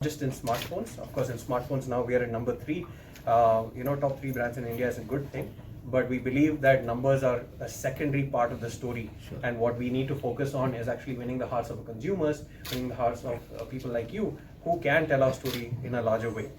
just in smartphones. Of course, in smartphones now we are at number 3. Top 3 brands in India is a good thing, but we believe that numbers are a secondary part of the story. Sure. And what we need to focus on is actually winning the hearts of our consumers, winning the hearts of people like you who can tell our story in a larger way.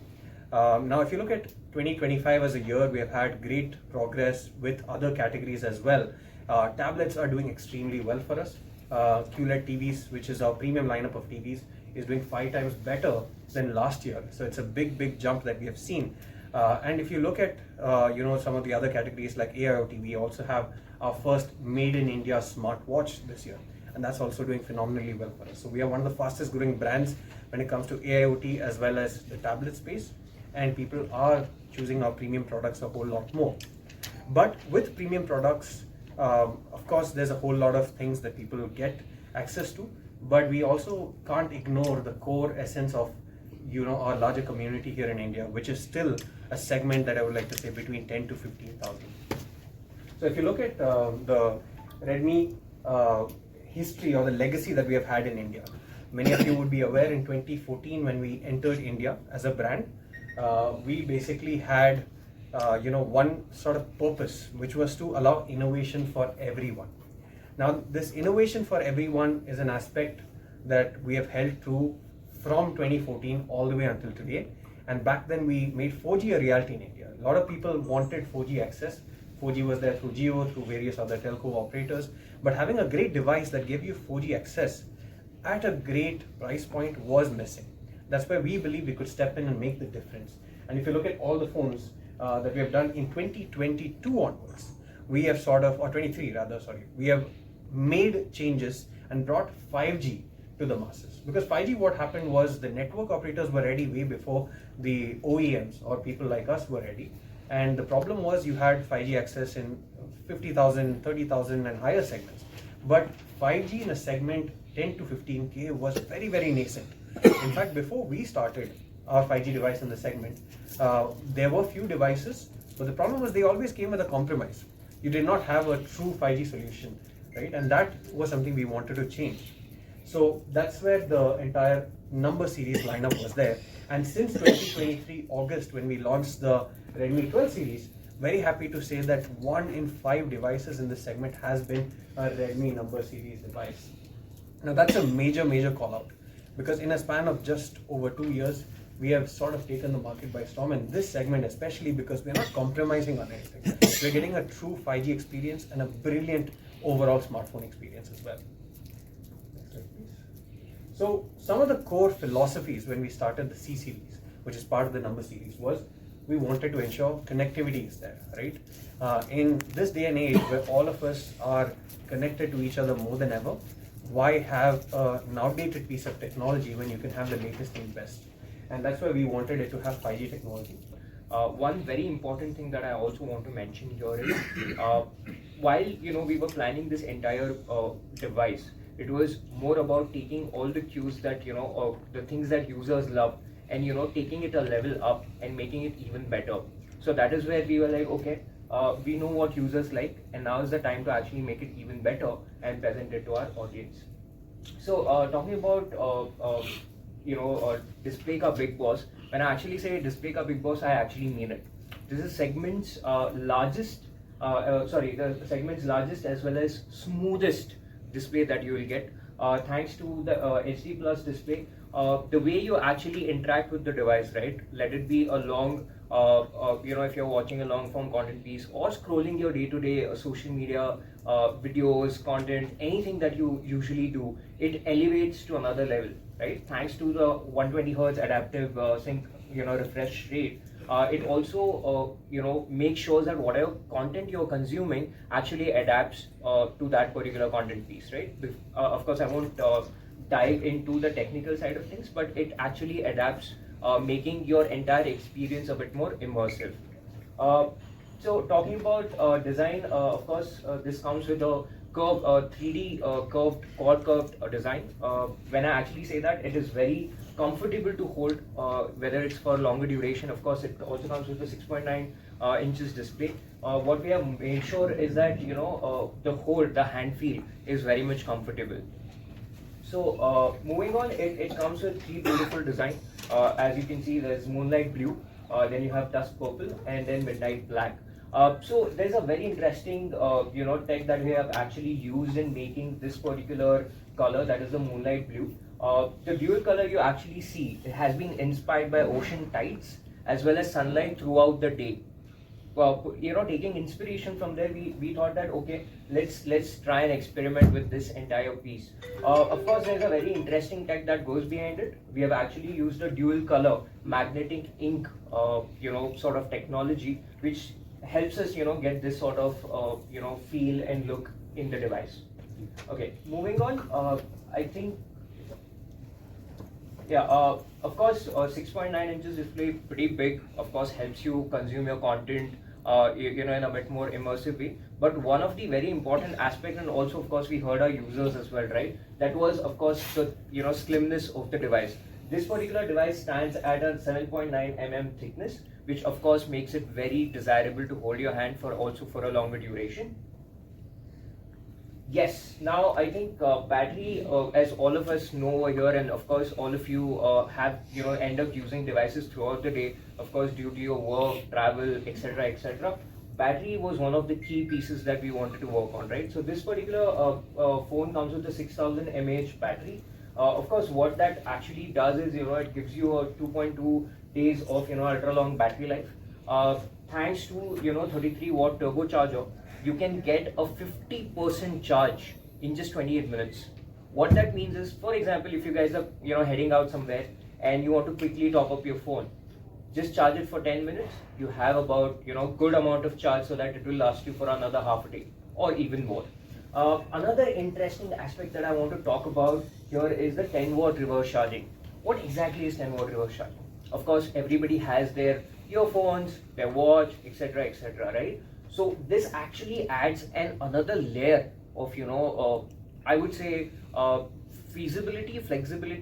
Now, if you look at 2025 as a year, we have had great progress with other categories as well. Tablets are doing extremely well for us. QLED TVs, which is our premium lineup of TVs, is doing 5 times better than last year. So it's a big jump that we have seen. And if you look at some of the other categories like AIoT, we also have our first made in India smartwatch this year, and that's also doing phenomenally well for us. So we are one of the fastest growing brands when it comes to AIoT as well as the tablet space, and people are choosing our premium products a whole lot more. But with premium products, of course, there's a whole lot of things that people get access to, but we also can't ignore the core essence of our larger community here in India, which is still a segment that I would like to say between 10 to 15,000. So if you look at the Redmi history or the legacy that we have had in India, many of you would be aware in 2014 when we entered India as a brand, we basically had one sort of purpose, which was to allow innovation for everyone. Now, this innovation for everyone is an aspect that we have held true from 2014 all the way until today. And back then we made 4G a reality in India. A lot of people wanted 4G access. 4G was there through Jio, through various other telco operators. But having a great device that gave you 4G access at a great price point was missing. That's where we believe we could step in and make the difference. And if you look at all the phones that we have done in 2022 onwards, we have or 23 rather, we have made changes and brought 5G to the masses. Because 5G, what happened was the network operators were ready way before the OEMs or people like us were ready. And the problem was you had 5G access in 50,000, 30,000 and higher segments. But 5G in a segment 10 to 15K was very nascent. In fact, before we started our 5G device in the segment, there were few devices, but the problem was they always came with a compromise. You did not have a true 5G solution, right? And that was something we wanted to change. So that's where the entire number series lineup was there. And since 2023 August, when we launched the Redmi 12 series, very happy to say that 1 in 5 devices in this segment has been a Redmi number series device. Now that's a major call out, because in a span of just over 2 years, we have sort of taken the market by storm in this segment, especially because we're not compromising on anything. We're getting a true 5G experience and a brilliant overall smartphone experience as well. Next slide, please. So some of the core philosophies when we started the C series, which is part of the number series, was we wanted to ensure connectivity is there, right? In this day and age where all of us are connected to each other more than ever, why have an outdated piece of technology when you can have the latest and best? And that's why we wanted it to have 5G technology. One very important thing that I also want to mention here is, while we were planning this entire device, it was more about taking all the cues that the things that users love, and taking it a level up and making it even better. So that is where we were like, okay, we know what users like, and now is the time to actually make it even better and present it to our audience. So talking about display ka big boss. When I actually say display ka big boss, I actually mean it. This is segment's largest as well as smoothest display that you will get, thanks to the HD Plus display. The way you actually interact with the device, right? Let it be a long, if you're watching a long form content piece or scrolling your day-to-day social media videos, content, anything that you usually do, it elevates to another level, right? Thanks to the 120 Hz AdaptiveSync, refresh rate. It also, makes sure that whatever content you're consuming actually adapts to that particular content piece, right? Of course, I won't dive into the technical side of things, but it actually adapts, making your entire experience a bit more immersive. So talking about design, of course, this comes with a curve, 3D curved, quad curved design. When I actually say that, it is very comfortable to hold, whether it's for longer duration. Of course, it also comes with a 6.9 inches display. What we have made sure is that the hold, the hand feel is very much comfortable. So moving on, it comes with three beautiful design. As you can see, there's Moonlight Blue, then you have Dusk Purple, and then Midnight Black. So there's a very interesting tech that we have actually used in making this particular color, that is the Moonlight Blue. The dual color you actually see, it has been inspired by ocean tides as well as sunlight throughout the day. Taking inspiration from there, we thought that okay, let's try and experiment with this entire piece. Of course, there's a very interesting tech that goes behind it. We have actually used a dual color magnetic ink, sort of technology, which helps us, get this sort of, feel and look in the device. Okay, moving on. I think yeah, of course, 6.9 inches display, pretty big. Of course, helps you consume your content, in a bit more immersive way. But one of the very important aspect, and also of course we heard our users as well, right? That was of course the slimness of the device. This particular device stands at a 7.9 mm thickness, which of course makes it very desirable to hold your hand for a longer duration. Yes, now I think battery, as all of us know over here, and of course all of you have end up using devices throughout the day, of course due to your work, travel, etc., etc. Battery was one of the key pieces that we wanted to work on, right? So this particular phone comes with a 6000 mAh battery. Of course, what that actually does is it gives you a 2.2 days of ultra long battery life. Thanks to 33-watt turbocharger, you can get a 50% charge in just 28 minutes. What that means is, for example, if you guys are heading out somewhere and you want to quickly top up your phone, just charge it for 10 minutes. You have about good amount of charge so that it will last you for another half a day or even more. Another interesting aspect that I want to talk about here is the 10-watt reverse charging. What exactly is 10-watt reverse charging? Of course, everybody has their earphones, their watch, etc., etc., right? So this actually adds another layer of I would say feasibility, flexibility